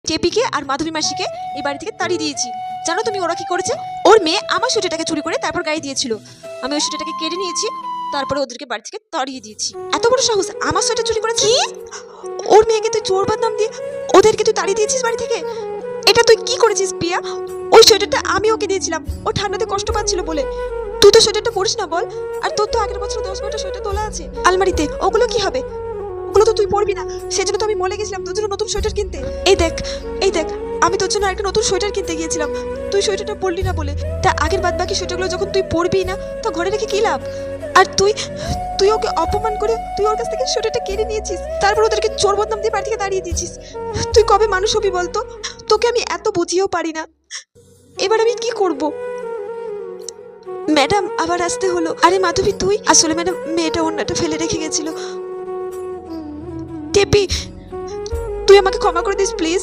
টেপিকে আর মাধবী মাসিকে এই বাড়ি থেকে তাড়িয়ে দিয়েছি। জানো তুমি ওরা কি করেছে? ওর মেয়ে আমার সোয়েটারটাকে চুরি করে তারপর গায়ে দিয়েছিল। আমি ওই সোয়েটারটাকে কেড়ে নিয়েছি, তারপরে ওদেরকে বাড়ি থেকে তাড়িয়ে দিয়েছি। এত বড় সাহস, আমার সোয়েটার চুরি করেছে? কি? ওর মেয়েকে তুই চোর বদনাম দিয়ে ওদেরকে তুই তাড়িয়ে দিয়েছিস বাড়ি থেকে? এটা তুই কি করেছিস পিয়া? ওই সোয়েটারটা আমি ওকে দিয়েছিলাম, ও ঠান্ডাতে কষ্ট পাচ্ছিল বলে। তুই তো সোয়েটারটা পরিস না বল। আর তোর তো আগের বছর 10-12টা সোয়েটার তোলা আছে আলমারিতে, ওগুলো কি হবে? ওগুলো তো তুই পরবি না, সেজন্য তো আমি মলে গেছিলাম তোর জন্য নতুন সোয়েটার কিনতে। এই দেখ, এই দেখ, আমি তোর জন্য একটা নতুন সোয়েটার কিনতে গিয়েছিলাম, তুই সোয়েটারটা পরলি না বলে। তা আগের বাদ বাকি সোয়েটারগুলো যখন তুই পরবি না, তো ঘরে রেখে কি লাভ? আর তুই তুই ওকে অপমান করে তুই ওর কাছ থেকে সোয়েটারটা কেড়ে নিয়েছিস, তারপর ওদেরকে চোর বদনাম দিয়ে বাড়ি থেকে দাঁড়িয়ে দিয়েছিস। তুই কবে মানুষ হবি বলতো? তোকে আমি এত বুঝিয়েও পারি না। এবার আমি কি করব? ম্যাডাম আবার আসতে হলো। আরে মাধবী তুই? আসলে ম্যাডাম মেয়েটা অন্যটা ফেলে রেখে গেছিল। টেপি, তুই আমাকে ক্ষমা করে দিস প্লিজ।